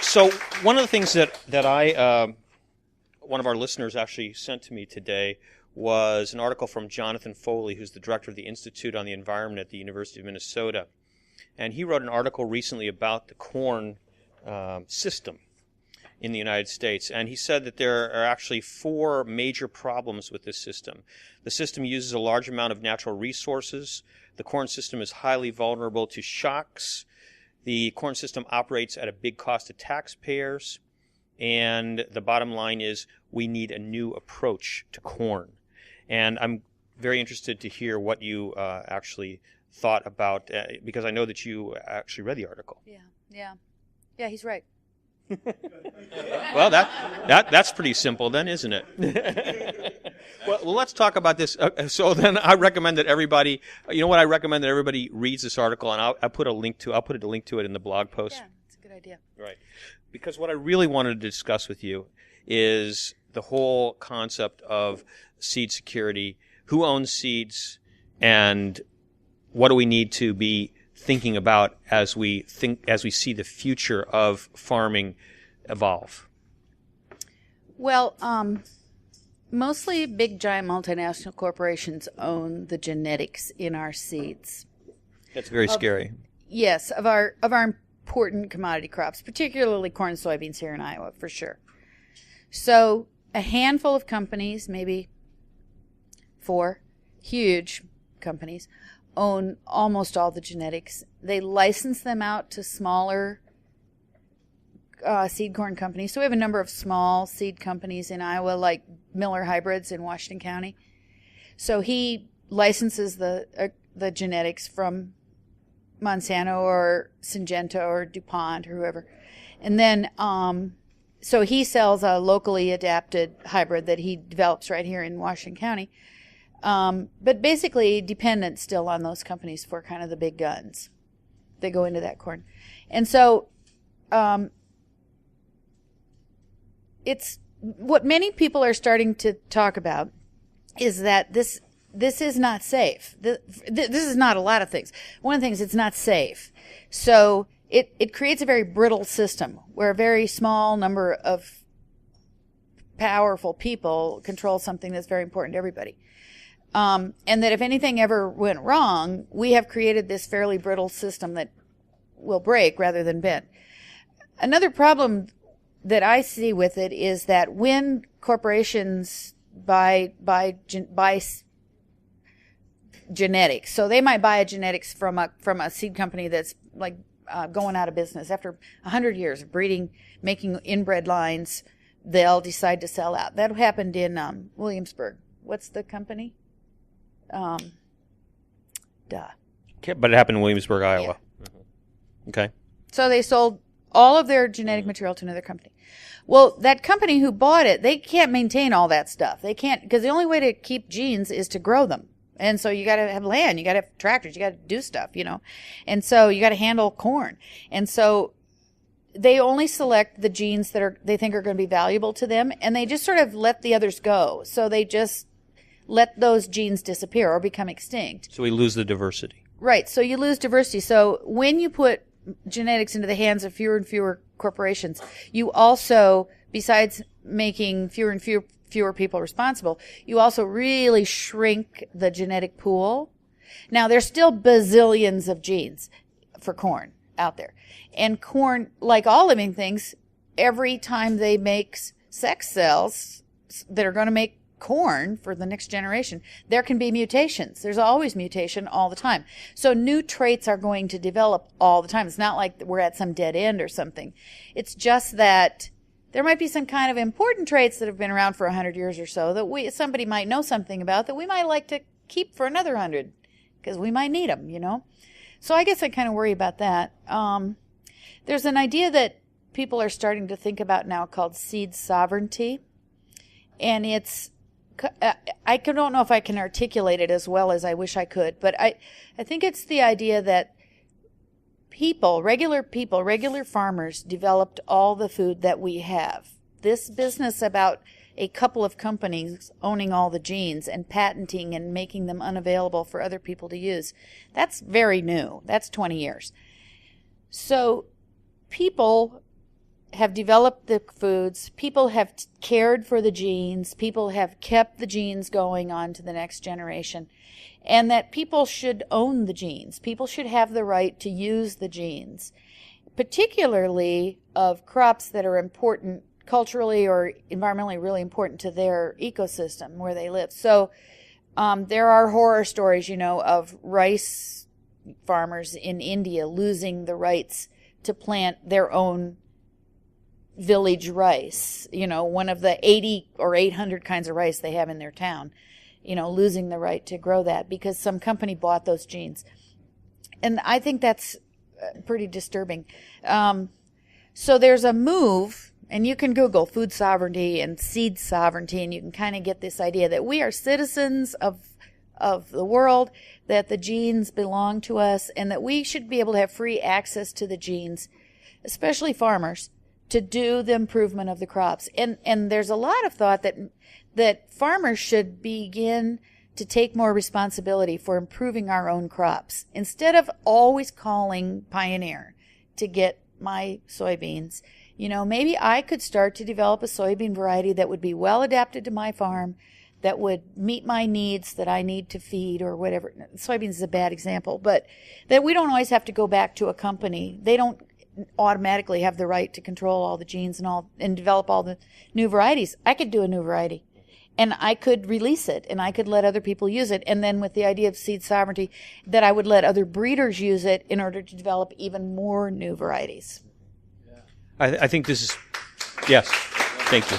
So one of the things that one of our listeners actually sent to me today was an article from Jonathan Foley, who's the director of the Institute on the Environment at the University of Minnesota. And he wrote an article recently about the corn system in the United States. And he said that there are actually 4 major problems with this system. The system uses a large amount of natural resources. The corn system is highly vulnerable to shocks. The corn system operates at a big cost to taxpayers. And the bottom line is we need a new approach to corn. And I'm very interested to hear what you actually thought about, because I know that you actually read the article. Yeah, he's right. Well, that's pretty simple then, isn't it? Well, let's talk about this. So then I recommend that everybody, I recommend that everybody reads this article, and I'll put a link to it in the blog post. Yeah, that's a good idea. Right. Because what I really wanted to discuss with you is the whole concept of seed security, who owns seeds, and what do we need to be thinking about as we see the future of farming evolve. Well, mostly big giant multinational corporations own the genetics in our seeds. That's very scary. Yes, of our important commodity crops, particularly corn and soybeans here in Iowa, for sure. So a handful of companies, maybe 4 huge companies, own almost all the genetics. They license them out to smaller seed corn companies. So we have a number of small seed companies in Iowa, like Miller Hybrids in Washington County. So he licenses the genetics from Monsanto or Syngenta or DuPont or whoever. And then so he sells a locally adapted hybrid that he develops right here in Washington County. But basically dependent still on those companies for kind of the big guns that go into that corn. And so it's what many people are starting to talk about is that this is not safe. This is not a lot of things. One of the things, it's not safe. So it creates a very brittle system where a very small number of powerful people control something that's very important to everybody. And that if anything ever went wrong, we have created this fairly brittle system that will break rather than bend. Another problem that I see with it is that when corporations buy genetics, so they might buy a genetics from a seed company that's like going out of business after 100 years of breeding, making inbred lines, they'll decide to sell out. That happened in Williamsburg. What's the company? Okay, but it happened in Williamsburg, Iowa. Yeah. Mm-hmm. Okay. So they sold all of their genetic material to another company. Well, that company who bought it, they can't maintain all that stuff. They can't, because the only way to keep genes is to grow them. And so you got to have land, you got to have tractors, you got to do stuff, you know. And so you got to handle corn. And so they only select the genes that they think are going to be valuable to them, and they just sort of let the others go. So they just let those genes disappear or become extinct. So we lose the diversity. Right. So you lose diversity. So when you put genetics into the hands of fewer and fewer corporations, you also, besides making fewer and fewer people responsible, you also really shrink the genetic pool. Now, there's still bazillions of genes for corn out there. And corn, like all living things, every time they make sex cells that are going to make corn for the next generation, there can be mutations. There's always mutation all the time. So new traits are going to develop all the time. It's not like we're at some dead end or something. It's just that there might be some kind of important traits that have been around for 100 years or so that somebody might know something about that we might like to keep for another 100 because we might need them, you know. So I guess I kind of worry about that. There's an idea that people are starting to think about now called seed sovereignty. And I don't know if I can articulate it as well as I wish I could, but I think it's the idea that regular farmers developed all the food that we have. This business about a couple of companies owning all the genes and patenting and making them unavailable for other people to use, that's very new. That's 20 years. So people have developed the foods, people have cared for the genes, people have kept the genes going on to the next generation, and that people should own the genes. People should have the right to use the genes, particularly of crops that are important culturally or environmentally really important to their ecosystem where they live. So there are horror stories, you know, of rice farmers in India losing the rights to plant their own village rice, you know, one of the 80 or 800 kinds of rice they have in their town, you know, losing the right to grow that because some company bought those genes. And I think that's pretty disturbing. So there's a move, and you can Google food sovereignty and seed sovereignty, and you can kind of get this idea that we are citizens of the world, that the genes belong to us, and that we should be able to have free access to the genes, especially farmers, to do the improvement of the crops. And there's a lot of thought that farmers should begin to take more responsibility for improving our own crops. Instead of always calling Pioneer to get my soybeans, you know, maybe I could start to develop a soybean variety that would be well adapted to my farm, that would meet my needs that I need to feed or whatever. Soybeans is a bad example, but that we don't always have to go back to a company. They don't automatically have the right to control all the genes and develop all the new varieties. I could do a new variety and I could release it and I could let other people use it. And then with the idea of seed sovereignty, that I would let other breeders use it in order to develop even more new varieties. I think this is, yes, thank you.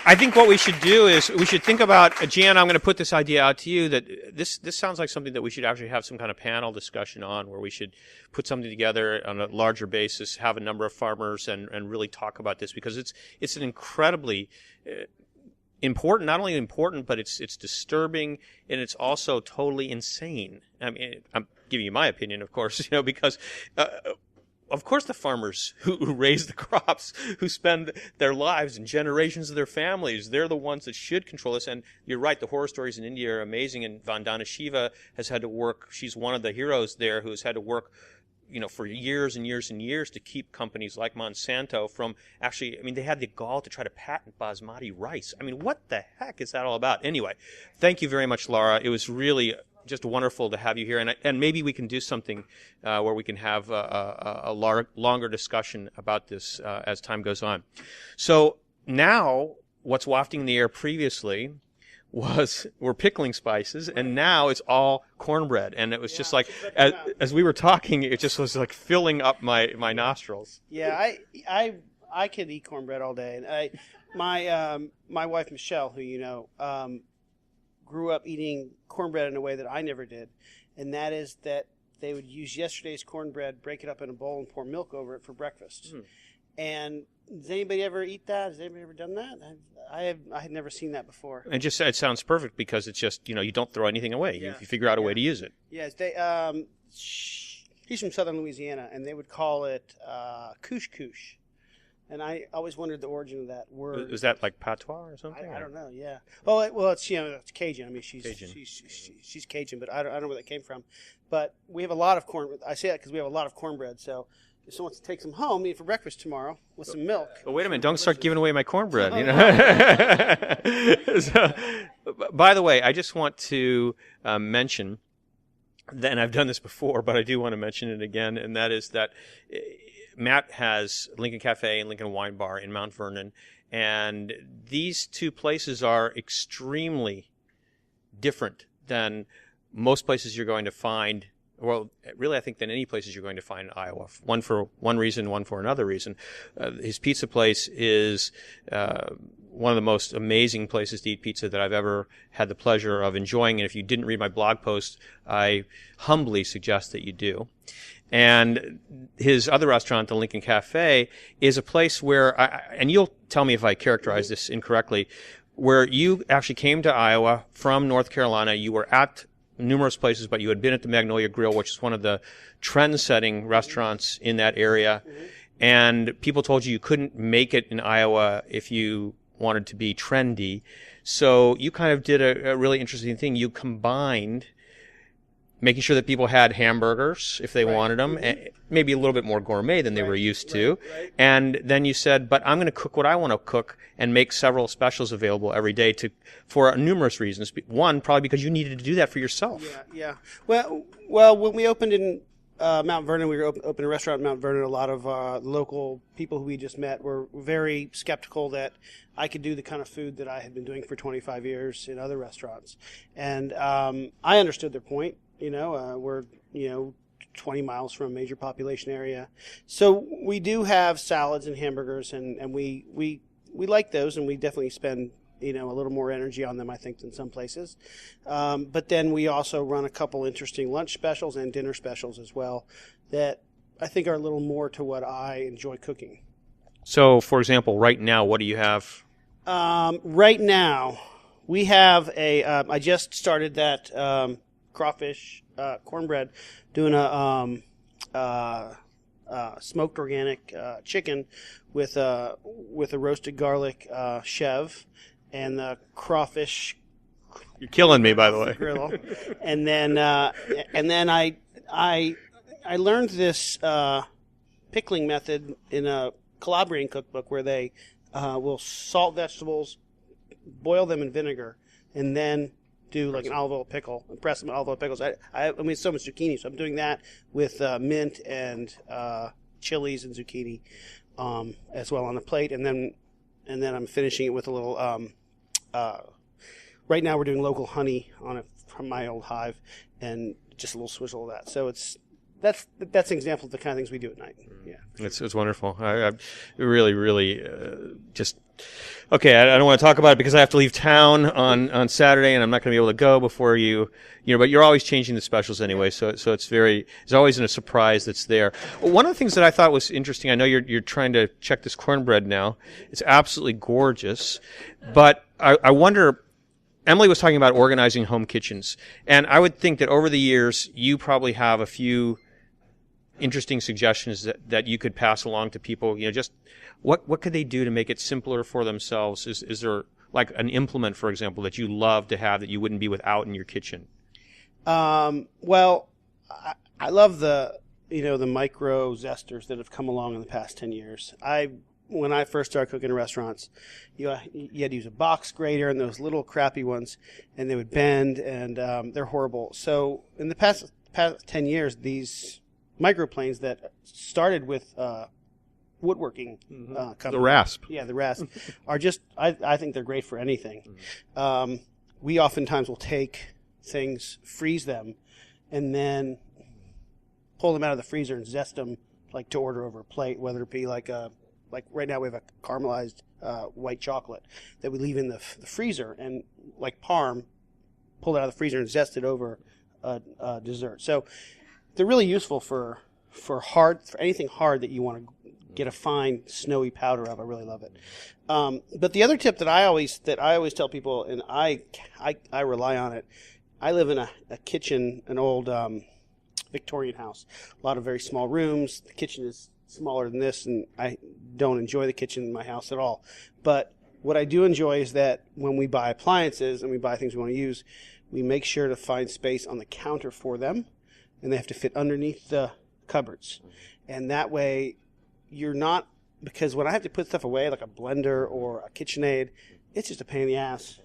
I think what we should do is we should think about, Jan, I'm going to put this idea out to you, that this sounds like something that we should actually have some kind of panel discussion on, where we should put something together on a larger basis, have a number of farmers and really talk about this, because it's an incredibly important, not only important, but it's disturbing, and it's also totally insane. I mean, I'm giving you my opinion, of course, you know, because of course, the farmers who raise the crops, who spend their lives and generations of their families, they're the ones that should control this. And you're right, the horror stories in India are amazing. And Vandana Shiva has had to work, she's one of the heroes there who has had to work for years and years and years to keep companies like Monsanto from actually, they had the gall to try to patent basmati rice. What the heck is that all about? Anyway, thank you very much, Laura. It was really just wonderful to have you here, and maybe we can do something where we can have a longer discussion about this as time goes on. So now, what's wafting in the air previously were pickling spices, and now it's all cornbread, and it was just like as we were talking, it just was like filling up my nostrils. Yeah, I could eat cornbread all day, and my wife Michelle, who you know, grew up eating cornbread in a way that I never did, and that is that they would use yesterday's cornbread, break it up in a bowl, and pour milk over it for breakfast. And does anybody ever eat that? Has anybody ever done that? I had never seen that before. And just it sounds perfect because it's just you don't throw anything away. Yeah. You figure out a way to use it. Yes, he's from southern Louisiana, and they would call it couche couche. And I always wondered the origin of that word. Is that like patois or something? I don't know. Yeah. Well, it's it's Cajun. She's Cajun. She's Cajun, but I don't know where that came from. But we have a lot of corn. I say that because we have a lot of cornbread. So if someone wants to take some home, eat it for breakfast tomorrow with some milk. But wait a minute! Don't start giving away my cornbread. So, by the way, I just want to mention that, and I've done this before, but I do want to mention it again, and that is that Matt has Lincoln Cafe and Lincoln Wine Bar in Mount Vernon, and these two places are extremely different than most places you're going to find. Well, really, I think than any places you're going to find in Iowa. One for one reason, one for another reason. His pizza place is one of the most amazing places to eat pizza that I've ever had the pleasure of enjoying. And if you didn't read my blog post, I humbly suggest that you do. And his other restaurant, the Lincoln Cafe, is a place where, and you'll tell me if I characterize this incorrectly, where you actually came to Iowa from North Carolina. You were at numerous places, but you had been at the Magnolia Grill, which is one of the trend-setting restaurants in that area. And people told you couldn't make it in Iowa if you wanted to be trendy. So you kind of did a really interesting thing. You combined making sure that people had hamburgers if they wanted them, and maybe a little bit more gourmet than they were used to. And then you said, but I'm going to cook what I want to cook and make several specials available every day for numerous reasons. One, probably because you needed to do that for yourself. Yeah. Well, when we opened in Mount Vernon, we opened a restaurant in Mount Vernon. A lot of local people who we just met were very skeptical that I could do the kind of food that I had been doing for 25 years in other restaurants. And I understood their point. We're 20 miles from a major population area, so we do have salads and hamburgers, and we like those, and we definitely spend a little more energy on them, I think, than some places. But then we also run a couple interesting lunch specials and dinner specials as well that I think are a little more to what I enjoy cooking. So, for example, right now, what do you have? Right now, we have I just started that crawfish cornbread, doing a smoked organic chicken with a roasted garlic chev and the crawfish. You're killing me, by the way. Griddle. And then I learned this pickling method in a Calabrian cookbook where they will salt vegetables, boil them in vinegar, and then do like an olive oil pickle, and press them in olive oil pickles. I so much zucchini, so I'm doing that with mint and chilies and zucchini as well on the plate, and then I'm finishing it with a little. Right now we're doing local honey on it from my old hive, and just a little swizzle of that. So that's an example of the kind of things we do at night. Yeah, it's wonderful. I really just. Okay, I don't want to talk about it because I have to leave town on Saturday, and I'm not going to be able to go before you. But you're always changing the specials anyway, so it's always a surprise that's there. One of the things that I thought was interesting, I know you're trying to check this cornbread now. It's absolutely gorgeous, but I wonder. Emily was talking about organizing home kitchens, and I would think that over the years you probably have a few interesting suggestions that you could pass along to people. Just what could they do to make it simpler for themselves? Is there like an implement, for example, that you love to have that you wouldn't be without in your kitchen? Well, I love the the micro zesters that have come along in the past 10 years. When I first started cooking in restaurants, you had to use a box grater and those little crappy ones, and they would bend, and they're horrible. So in the past 10 years, these microplanes that started with woodworking company, The rasp. Yeah, the rasp are just, I think they're great for anything. We oftentimes will take things, freeze them, and then pull them out of the freezer and zest them like to order over a plate, whether it be like right now we have a caramelized white chocolate that we leave in the freezer, and like parm, pull it out of the freezer and zest it over a dessert. So they're really useful for anything hard that you want to get a fine snowy powder of. I really love it. But the other tip that I always tell people, and I rely on it. I live in a kitchen, an old Victorian house, a lot of very small rooms. The kitchen is smaller than this, and I don't enjoy the kitchen in my house at all. But what I do enjoy is that when we buy appliances and we buy things we want to use, we make sure to find space on the counter for them, and they have to fit underneath the cupboards. And that way you're not, because when I have to put stuff away, like a blender or a KitchenAid, it's just a pain in the ass.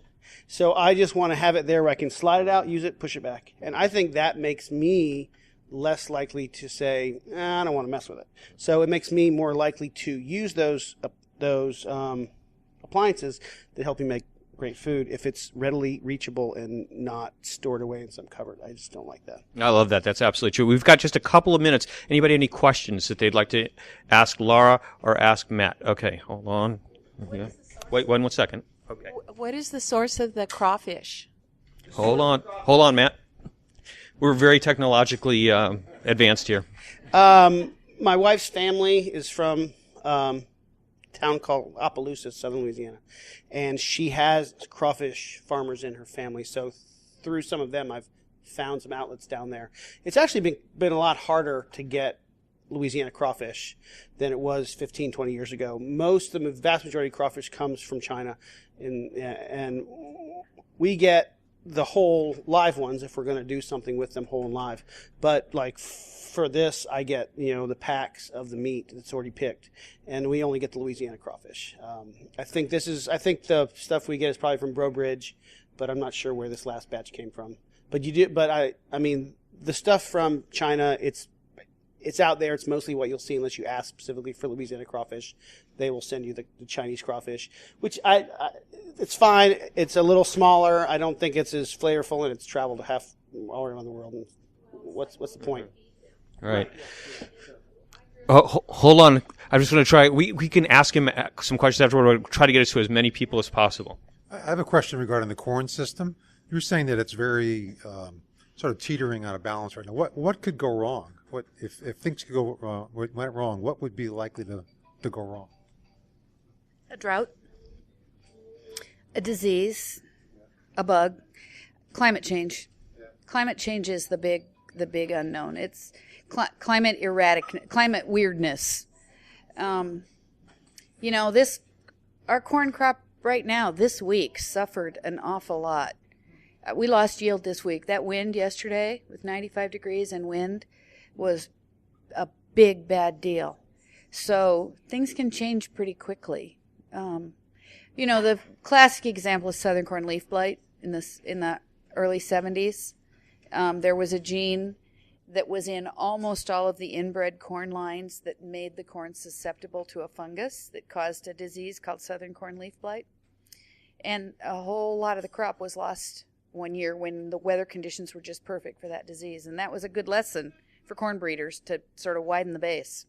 So I just want to have it there where I can slide it out, use it, push it back. And I think that makes me less likely to say, I don't want to mess with it. So it makes me more likely to use those appliances that help me make great food if it's readily reachable and not stored away in some cupboard. I just don't like that. I love that. That's absolutely true. We've got just a couple of minutes. Anybody any questions that they'd like to ask Laura or ask Matt? Okay, hold on. Yeah. Wait 1 second. Okay. What is the source of the crawfish? Hold on, Matt. We're very technologically advanced here. My wife's family is from a town called Opelousas, southern Louisiana, and she has crawfish farmers in her family. So through some of them, I've found some outlets down there. It's actually been a lot harder to get Louisiana crawfish than it was 15, 20 years ago. The vast majority of crawfish comes from China, and we get the whole live ones if we're going to do something with them whole and live. But like for this, I get the packs of the meat that's already picked, and we only get the Louisiana crawfish. I think the stuff we get is probably from Breaux Bridge, but I'm not sure where this last batch came from. But I mean the stuff from China, it's out there. It's mostly what you'll see unless you ask specifically for Louisiana crawfish. They will send you the Chinese crawfish, which it's fine. It's a little smaller. I don't think it's as flavorful, and it's traveled all around the world. And what's the point? All right. Hold on. I'm just going to try. We can ask him some questions afterward. We'll try to get us to as many people as possible. I have a question regarding the corn system. You're saying that it's very sort of teetering out of balance right now. What could go wrong? What if things could go wrong, went wrong? What would be likely to go wrong? A drought, a disease, a bug, climate change. Climate change is the big unknown. It's climate weirdness. Our corn crop right now this week suffered an awful lot. We lost yield this week. That wind yesterday with 95 degrees and wind was a big bad deal. So things can change pretty quickly. The classic example is southern corn leaf blight in the early 70s. There was a gene that was in almost all of the inbred corn lines that made the corn susceptible to a fungus that caused a disease called southern corn leaf blight. And a whole lot of the crop was lost one year when the weather conditions were just perfect for that disease. And that was a good lesson for corn breeders to sort of widen the base.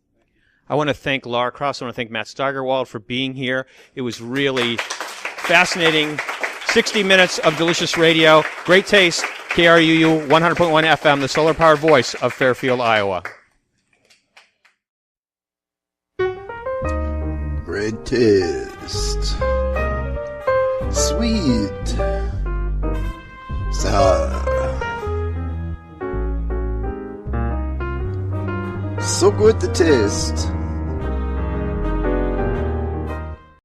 I want to thank Laura Krouse. I want to thank Matt Steigerwald for being here. It was really fascinating. 60 minutes of delicious radio. Great taste. KRUU 100.1 FM, the solar-powered voice of Fairfield, Iowa. Great taste. Sweet. Sour. So good to taste.